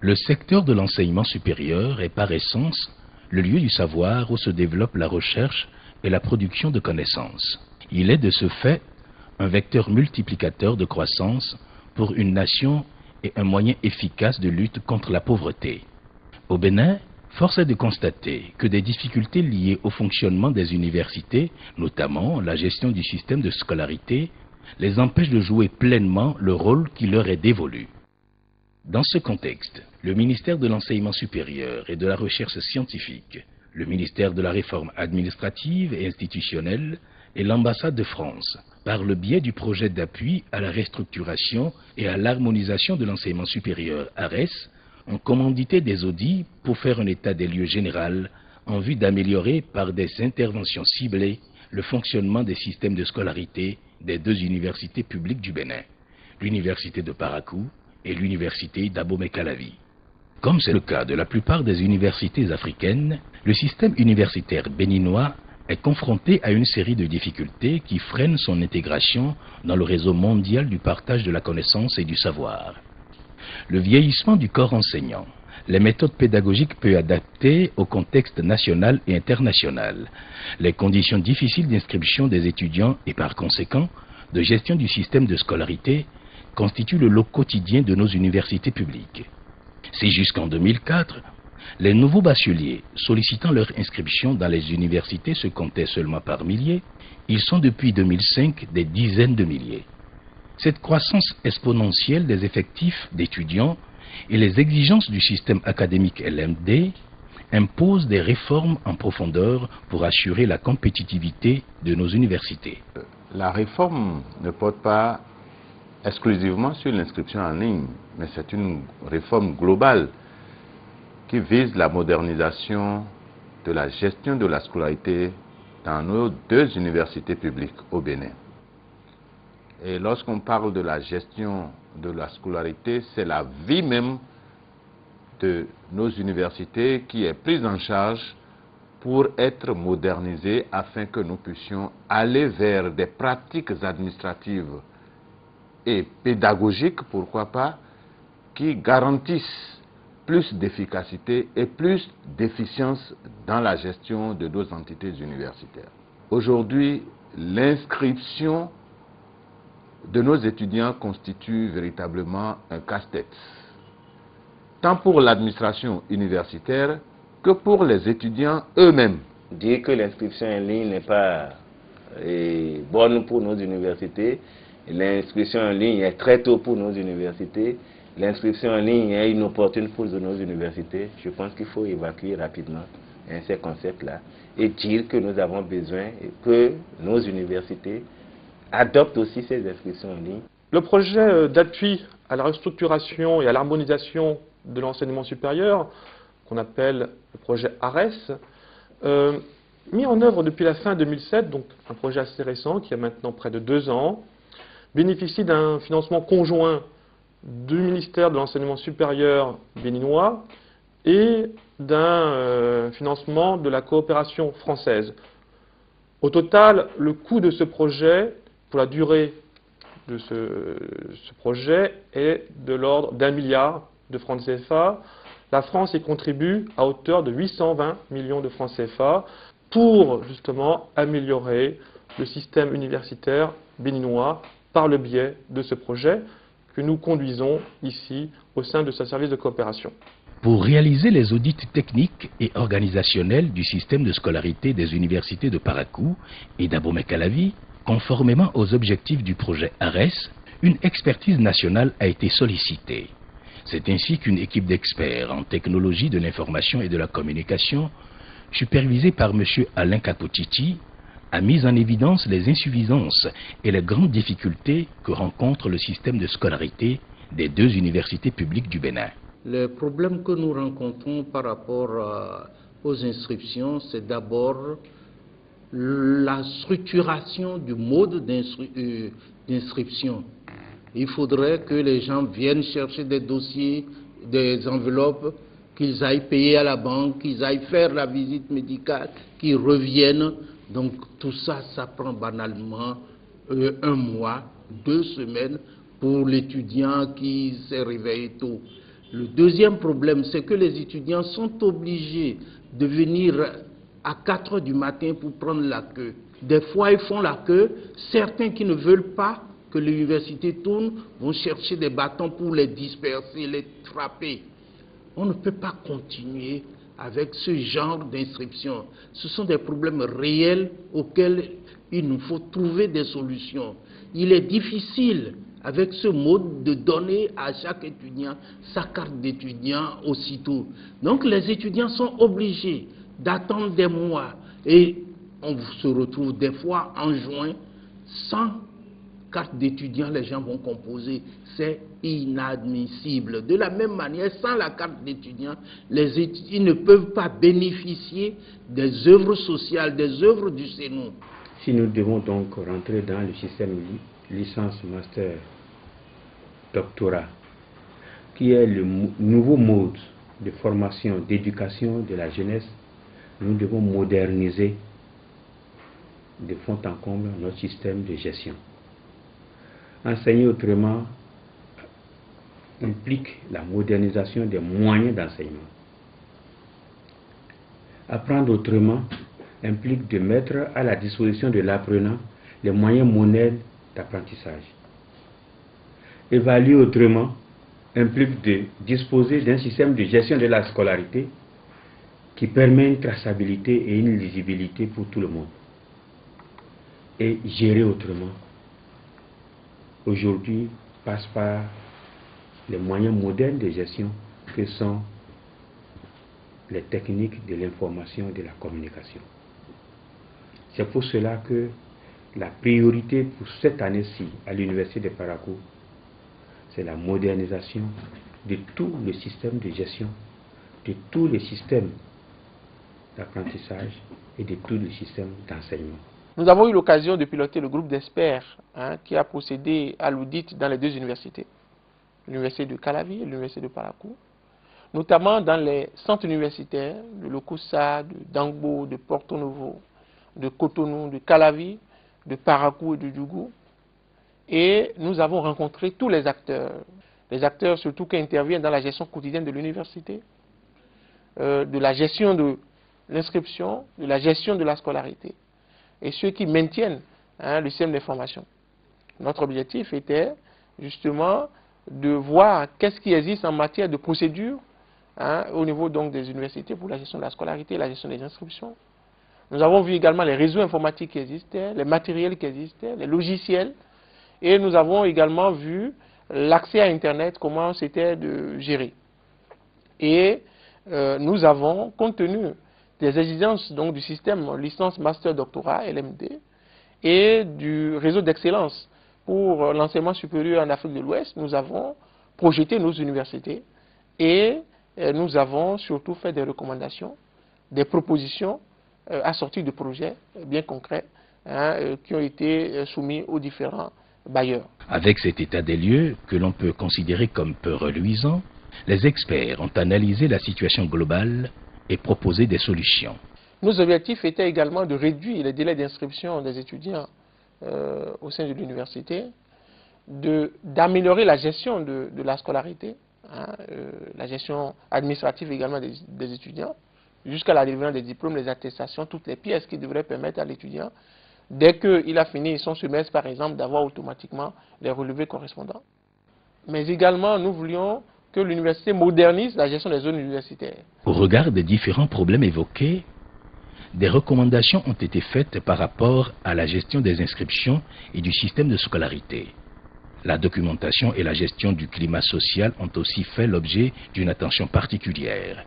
Le secteur de l'enseignement supérieur est par essence le lieu du savoir où se développe la recherche et la production de connaissances. Il est de ce fait un vecteur multiplicateur de croissance pour une nation et un moyen efficace de lutte contre la pauvreté. Au Bénin, force est de constater que des difficultés liées au fonctionnement des universités, notamment la gestion du système de scolarité, les empêchent de jouer pleinement le rôle qui leur est dévolu. Dans ce contexte, le ministère de l'Enseignement supérieur et de la Recherche scientifique, le ministère de la Réforme administrative et institutionnelle et l'ambassade de France, par le biais du projet d'appui à la restructuration et à l'harmonisation de l'enseignement supérieur ARES, ont commandité des audits pour faire un état des lieux général en vue d'améliorer par des interventions ciblées le fonctionnement des systèmes de scolarité des deux universités publiques du Bénin, l'université de Parakou et l'université d'Abomey-Calavi. Comme c'est le cas de la plupart des universités africaines, le système universitaire béninois est confronté à une série de difficultés qui freinent son intégration dans le réseau mondial du partage de la connaissance et du savoir. Le vieillissement du corps enseignant, les méthodes pédagogiques peu adaptées au contexte national et international, les conditions difficiles d'inscription des étudiants et par conséquent de gestion du système de scolarité constituent le lot quotidien de nos universités publiques. C'est jusqu'en 2004, les nouveaux bacheliers sollicitant leur inscription dans les universités se comptaient seulement par milliers, ils sont depuis 2005 des dizaines de milliers. Cette croissance exponentielle des effectifs d'étudiants et les exigences du système académique LMD imposent des réformes en profondeur pour assurer la compétitivité de nos universités. La réforme ne porte pas exclusivement sur l'inscription en ligne, mais c'est une réforme globale qui vise la modernisation de la gestion de la scolarité dans nos deux universités publiques au Bénin. Et lorsqu'on parle de la gestion de la scolarité, c'est la vie même de nos universités qui est prise en charge pour être modernisée afin que nous puissions aller vers des pratiques administratives et pédagogiques, pourquoi pas, qui garantissent plus d'efficacité et plus d'efficience dans la gestion de nos entités universitaires. Aujourd'hui, l'inscription de nos étudiants constitue véritablement un casse-tête, tant pour l'administration universitaire que pour les étudiants eux-mêmes. Dire que l'inscription en ligne n'est pas bonne pour nos universités, l'inscription en ligne est très tôt pour nos universités, l'inscription en ligne est inopportune pour nos universités, je pense qu'il faut évacuer rapidement ces concepts-là et dire que nous avons besoin que nos universités adoptent aussi ces inscriptions en ligne. Le projet d'appui à la restructuration et à l'harmonisation de l'enseignement supérieur, qu'on appelle le projet ARES, mis en œuvre depuis la fin 2007, donc un projet assez récent qui a maintenant près de 2 ans, bénéficie d'un financement conjoint du ministère de l'enseignement supérieur béninois et d'un financement de la coopération française. Au total, le coût de ce projet, pour la durée de ce projet, est de l'ordre d'1 milliard de francs CFA. La France y contribue à hauteur de 820 millions de francs CFA pour justement améliorer le système universitaire béninois par le biais de ce projet que nous conduisons ici au sein de ce service de coopération. Pour réaliser les audits techniques et organisationnels du système de scolarité des universités de Parakou et d'Abomey-Calavi, conformément aux objectifs du projet ARES, une expertise nationale a été sollicitée. C'est ainsi qu'une équipe d'experts en technologie de l'information et de la communication, supervisée par M. Alain Kapotiti, a mis en évidence les insuffisances et les grandes difficultés que rencontre le système de scolarité des deux universités publiques du Bénin. Les problèmes que nous rencontrons par rapport aux inscriptions, c'est d'abord la structuration du mode d'inscription. Il faudrait que les gens viennent chercher des dossiers, des enveloppes, qu'ils aillent payer à la banque, qu'ils aillent faire la visite médicale, qu'ils reviennent. Donc tout ça, ça prend banalement 1 mois, 2 semaines pour l'étudiant qui s'est réveillé tôt. Le deuxième problème, c'est que les étudiants sont obligés de venir à 4 h du matin pour prendre la queue. Des fois, ils font la queue. Certains qui ne veulent pas que l'université tourne vont chercher des bâtons pour les disperser, les frapper. On ne peut pas continuer avec ce genre d'inscription. Ce sont des problèmes réels auxquels il nous faut trouver des solutions. Il est difficile, avec ce mode, de donner à chaque étudiant sa carte d'étudiant aussitôt. Donc les étudiants sont obligés d'attendre des mois et on se retrouve des fois en juin sans carte d'étudiant, les gens vont composer. C'est inadmissible. De la même manière, sans la carte d'étudiant, les étudiants ne peuvent pas bénéficier des œuvres sociales, des œuvres du CNU. Si nous devons donc rentrer dans le système licence, master, doctorat, qui est le nouveau mode de formation, d'éducation de la jeunesse, nous devons moderniser de fond en comble notre système de gestion. Enseigner autrement implique la modernisation des moyens d'enseignement. Apprendre autrement implique de mettre à la disposition de l'apprenant les moyens modernes d'apprentissage. Évaluer autrement implique de disposer d'un système de gestion de la scolarité qui permet une traçabilité et une lisibilité pour tout le monde. Et gérer autrement, aujourd'hui, passe par les moyens modernes de gestion que sont les techniques de l'information et de la communication. C'est pour cela que la priorité pour cette année-ci à l'Université de Parakou, c'est la modernisation de tout le système de gestion, de tous les systèmes d'apprentissage et de tous les systèmes d'enseignement. Nous avons eu l'occasion de piloter le groupe d'experts qui a procédé à l'audit dans les deux universités, l'université de Calavi et l'université de Parakou, notamment dans les centres universitaires de Lokossa, de Dangbo, de Porto Novo, de Cotonou, de Calavi, de Parakou et de Djougou. Et nous avons rencontré tous les acteurs surtout qui interviennent dans la gestion quotidienne de l'université, de la gestion de l'inscription, de la gestion de la scolarité, et ceux qui maintiennent le système d'information. Notre objectif était justement de voir qu'est-ce qui existe en matière de procédure au niveau donc des universités pour la gestion de la scolarité et la gestion des inscriptions. Nous avons vu également les réseaux informatiques qui existaient, les matériels qui existaient, les logiciels, et nous avons également vu l'accès à Internet, comment c'était de gérer. Et nous avons, compte tenu des exigences donc, du système licence, master, doctorat, LMD, et du réseau d'excellence pour l'enseignement supérieur en Afrique de l'Ouest, nous avons projeté nos universités et nous avons surtout fait des recommandations, des propositions assorties de projets bien concrets qui ont été soumis aux différents bailleurs. Avec cet état des lieux, que l'on peut considérer comme peu reluisant, les experts ont analysé la situation globale et proposé des solutions. Nos objectifs étaient également de réduire les délais d'inscription des étudiants au sein de l'université, d'améliorer la gestion de la scolarité, la gestion administrative également des étudiants, jusqu'à la délivrance des diplômes, les attestations, toutes les pièces qui devraient permettre à l'étudiant, dès qu'il a fini son semestre par exemple, d'avoir automatiquement les relevés correspondants. Mais également, nous voulions que l'université modernise la gestion des zones universitaires. Au regard des différents problèmes évoqués, des recommandations ont été faites par rapport à la gestion des inscriptions et du système de scolarité. La documentation et la gestion du climat social ont aussi fait l'objet d'une attention particulière.